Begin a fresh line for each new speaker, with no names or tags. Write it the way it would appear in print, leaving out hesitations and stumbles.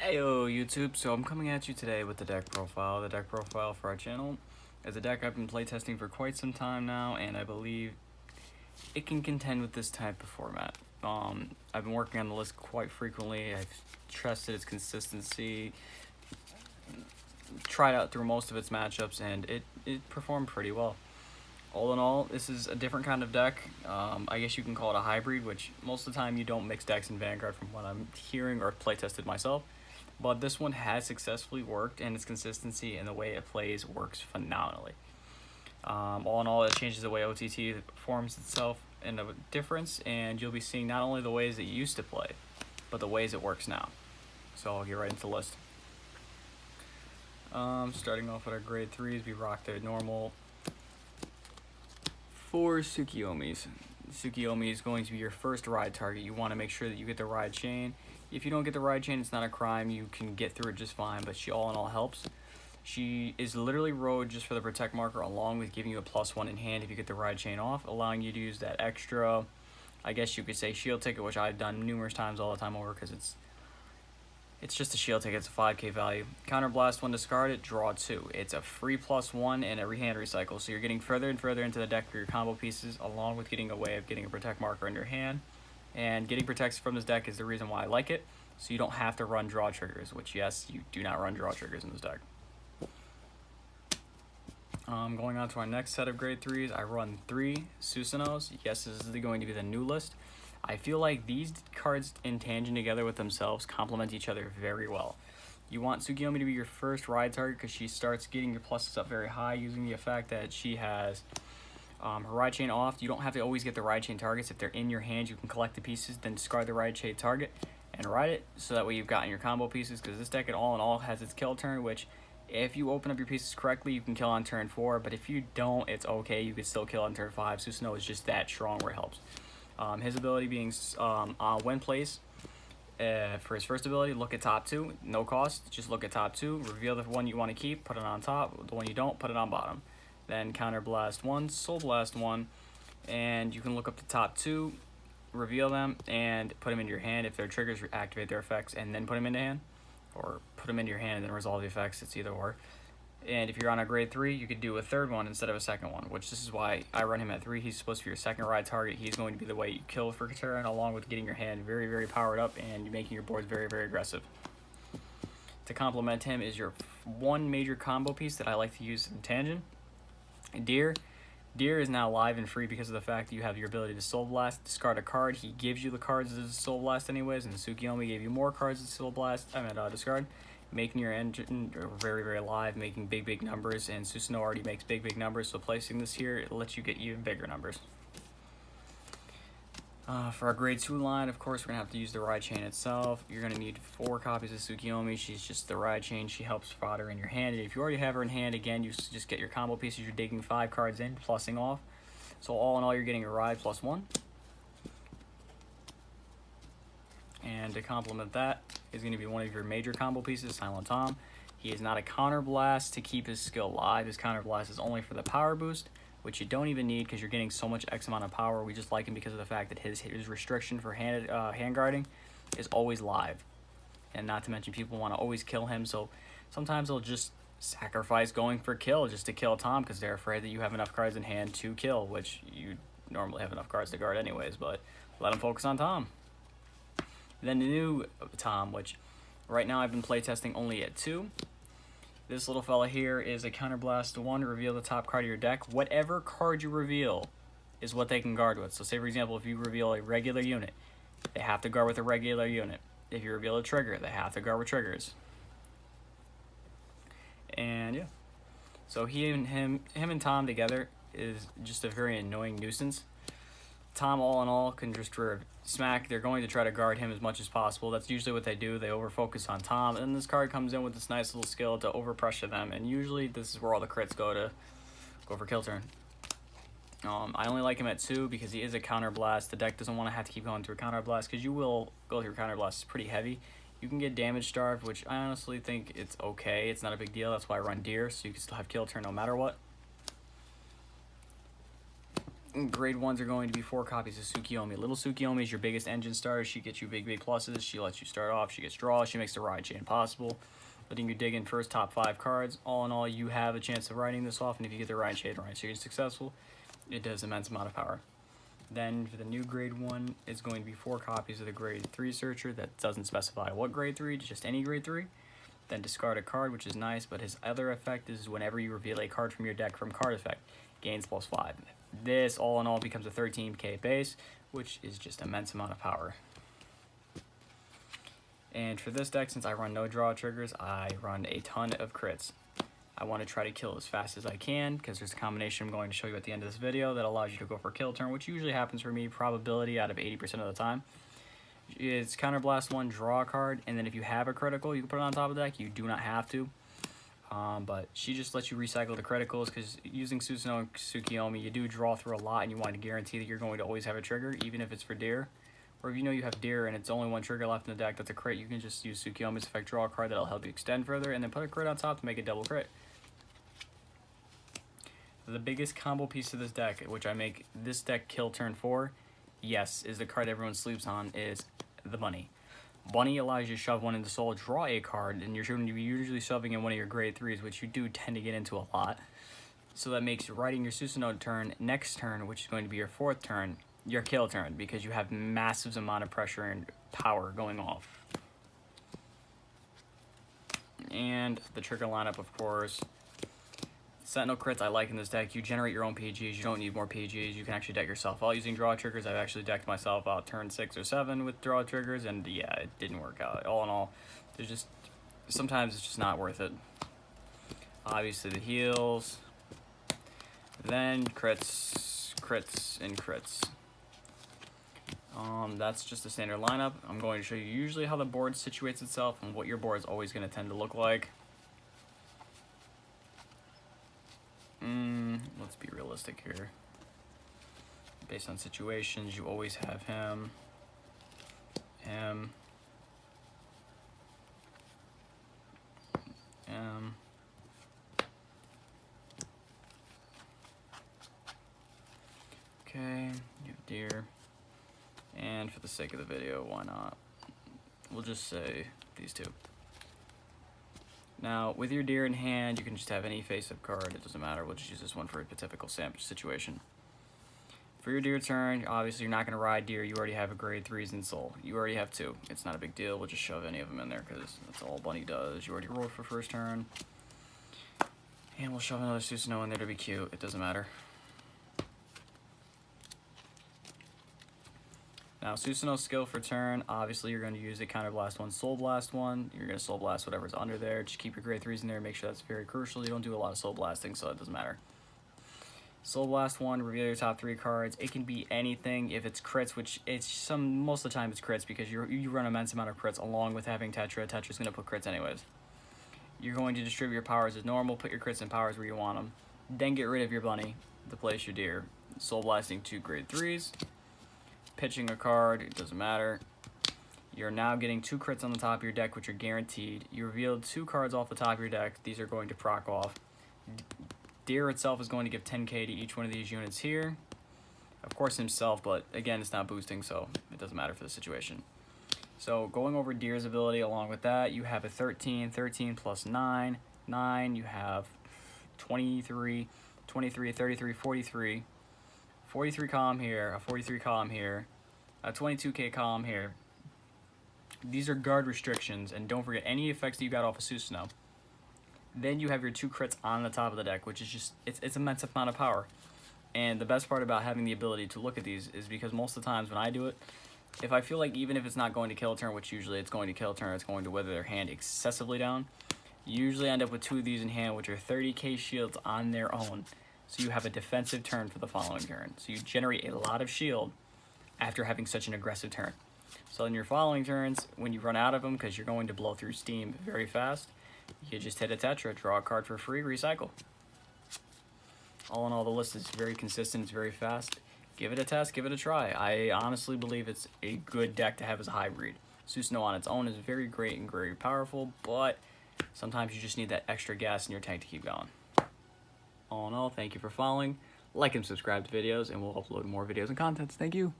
Heyo YouTube, so I'm coming at you today with the deck profile. The deck profile for our channel is a deck I've been playtesting for quite some time now, and I believe it can contend with this type of format. I've been working on the list quite frequently. I've tested its consistency, tried out through most of its matchups, and it performed pretty well. All in all, this is a different kind of deck. I guess you can call it a hybrid, which most of the time you don't mix decks in Vanguard from what I'm hearing or playtested myself. But this one has successfully worked, and its consistency and the way it plays works phenomenally. All in all, it changes the way OTT forms itself in a difference, and you'll be seeing not only the ways it used to play, but the ways it works now. So I'll get right into the list. Starting off with our grade 3s, we rock the normal 4 Tsukiyomis. Tsukiyomi is going to be your first ride target. You want to make sure that you get the ride chain. If you don't get the ride chain, it's not a crime. You can get through it just fine, but she all in all helps. She is literally rode just for the protect marker, along with giving you a +1 in hand if you get the ride chain off, allowing you to use that extra, I guess you could say, shield ticket, which I've done numerous times all the time over because it's just a shield ticket. It's a 5k value. Counter blast when discarded, draw 2. It's a free +1 and every hand recycle, so you're getting further and further into the deck for your combo pieces, along with getting a way of getting a protect marker in your hand. And getting protects from this deck is the reason why I like it, so you don't have to run draw triggers, which yes, you do not run draw triggers in this deck. Going on to our next set of grade 3s, I run 3 Susanos. Yes, this is going to be the new list. I feel like these cards in tangent together with themselves complement each other very well. You want Tsukiyomi to be your first ride target because she starts getting your pluses up very high using the effect that she has her ride chain off. You don't have to always get the ride chain targets. If they're in your hand, you can collect the pieces, then discard the ride chain target and ride it, so that way you've gotten your combo pieces, because this deck at all in all has its kill turn, which if you open up your pieces correctly, you can kill on turn 4, but if you don't, it's okay. You can still kill on turn 5. Susanoo is just that strong where it helps. His ability being when placed, for his first ability, look at top 2, no cost, just look at top 2, reveal the one you want to keep, put it on top, the one you don't, put it on bottom. Then counter blast 1, soul blast 1, and you can look up the top 2, reveal them, and put them into your hand. If their triggers, activate their effects, and then put them into hand, or put them into your hand and then resolve the effects. It's either or. And if you're on a grade 3, you could do a third one instead of a second one, which this is why I run him at 3. He's supposed to be your second ride target. He's going to be the way you kill for turn, along with getting your hand very, very powered up and making your boards very, very aggressive. To complement him is your one major combo piece that I like to use in tangent. Deer is now live and free because of the fact that you have your ability to Soul Blast, discard a card. He gives you the cards as a Soul Blast anyways, and Tsukiyomi gave you more cards as Soul Blast, discard, making your engine very, very live, making big, big numbers, and Susanoo already makes big, big numbers, so placing this here, it lets you get even bigger numbers. For our grade 2 line, of course, we're going to have to use the ride chain itself. You're going to need 4 copies of Tsukiyomi. She's just the ride chain. She helps fodder in your hand. And if you already have her in hand, again, you just get your combo pieces. You're digging 5 cards in, plussing off. So all in all, you're getting a ride +1. And to complement that is going to be one of your major combo pieces, Silent Tom. He is not a counter blast to keep his skill live. His counter blast is only for the power boost, which you don't even need because you're getting so much X amount of power. We just like him because of the fact that his restriction for hand guarding is always live. And not to mention, people want to always kill him, so sometimes they'll just sacrifice going for kill just to kill Tom because they're afraid that you have enough cards in hand to kill, which you normally have enough cards to guard anyways, but let him focus on Tom. Then the new Tom, which right now I've been playtesting only at 2. This little fella here is a counterblast 1, reveal the top card of your deck. Whatever card you reveal is what they can guard with. So say, for example, if you reveal a regular unit, they have to guard with a regular unit. If you reveal a trigger, they have to guard with triggers. And yeah. So him and Tom together is just a very annoying nuisance. Tom, all in all, can just smack. They're going to try to guard him as much as possible. That's usually what they do. They over-focus on Tom, and this card comes in with this nice little skill to over-pressure them, and usually this is where all the crits go for kill turn. I only like him at 2 because he is a counter blast. The deck doesn't want to have to keep going through a counter blast because you will go through counter blast. It's pretty heavy. You can get damage starved, which I honestly think it's okay. It's not a big deal. That's why I run Deer, so you can still have kill turn no matter what. Grade 1s are going to be 4 copies of Tsukiyomi. Little Tsukiyomi is your biggest engine starter. She gets you big pluses. She lets you start off. She gets draws. She makes the ride chain possible, letting you dig in first top 5 cards. All in all, you have a chance of riding this off, and if you get the ride chain right, so you're successful, it does immense amount of power. Then for the new grade 1, it's going to be 4 copies of the grade 3 searcher. That doesn't specify what grade 3, just any grade 3. Then discard a card, which is nice, but his other effect is whenever you reveal a card from your deck from card effect, gains +5. This, all in all, becomes a 13k base, which is just immense amount of power. And for this deck, since I run no draw triggers, I run a ton of crits. I want to try to kill as fast as I can, because there's a combination I'm going to show you at the end of this video that allows you to go for a kill turn, which usually happens for me, probability out of 80% of the time. It's counterblast 1, draw a card, and then if you have a critical, you can put it on top of the deck. You do not have to. But she just lets you recycle the criticals, because using Susanoo and Tsukiyomi, you do draw through a lot, and you want to guarantee that you're going to always have a trigger, even if it's for deer. Or if you know you have deer and it's only 1 trigger left in the deck that's a crit, you can just use Tsukiyomi's effect, draw a card that'll help you extend further, and then put a crit on top to make it double crit. The biggest combo piece of this deck, which I make this deck kill turn 4, yes, is the card everyone sleeps on, is the Bunny. Bunny allows you to shove 1 into soul, draw a card, and you're usually shoving in one of your grade 3s, which you do tend to get into a lot. So that makes riding your Susanoo turn next turn, which is going to be your 4th turn, your kill turn, because you have massive amount of pressure and power going off. And the trigger lineup, of course. Sentinel crits I like in this deck. You generate your own PGs. You don't need more PGs. You can actually deck yourself out using draw triggers. I've actually decked myself out turn 6 or 7 with draw triggers, and yeah, it didn't work out. All in all, there's just sometimes it's just not worth it. Obviously the heals, then crits, and crits. That's just the standard lineup. I'm going to show you usually how the board situates itself and what your board is always going to tend to look like. Let's be realistic here. Based on situations, you always have him. Okay, you have deer. And for the sake of the video, why not? We'll just say these 2. Now, with your deer in hand, you can just have any face-up card. It doesn't matter. We'll just use this one for a typical situation. For your deer turn, obviously you're not going to ride deer. You already have a grade 3s in soul. You already have 2. It's not a big deal. We'll just shove any of them in there because that's all Bunny does. You already rolled for first turn. And we'll shove another Susanoo in there to be cute. It doesn't matter. Now, Susanoo's skill for turn, obviously you're going to use it, counterblast 1, soul blast 1. You're going to soul blast whatever's under there. Just keep your grade 3s in there. Make sure that's very crucial. You don't do a lot of soul blasting, so it doesn't matter. Soul blast 1, reveal your top 3 cards. It can be anything. If it's crits, which it's most of the time it's crits because you run an immense amount of crits along with having Tetra. Tetra's going to put crits anyways. You're going to distribute your powers as normal. Put your crits and powers where you want them. Then get rid of your Bunny to place your deer. Soul blasting 2 grade 3s. Pitching a card, it doesn't matter. You're now getting 2 crits on the top of your deck, which are guaranteed. You revealed 2 cards off the top of your deck. These are going to proc off. Deer itself is going to give 10k to each one of these units here. Of course himself, but again, it's not boosting, so it doesn't matter for the situation. So going over Deer's ability along with that, you have a 13 plus 9, 9. You have 23, 33, 43. 43 column here, a 43 column here, a 22k column here. These are guard restrictions, and don't forget any effects that you got off of Susanoo. Then you have your 2 crits on the top of the deck, which is just, it's immense amount of power. And the best part about having the ability to look at these is because most of the times when I do it, if I feel like even if it's not going to kill a turn, which usually it's going to kill a turn, it's going to weather their hand excessively down, you usually end up with 2 of these in hand, which are 30k shields on their own. So you have a defensive turn for the following turn. So you generate a lot of shield after having such an aggressive turn. So in your following turns, when you run out of them, because you're going to blow through steam very fast, you just hit a Tetra, draw a card for free, recycle. All in all, the list is very consistent, it's very fast. Give it a test, give it a try. I honestly believe it's a good deck to have as a hybrid. Susanoo on its own is very great and very powerful, but sometimes you just need that extra gas in your tank to keep going. All in all, thank you for following. like and subscribe to videos, and we'll upload more videos and contents. Thank you.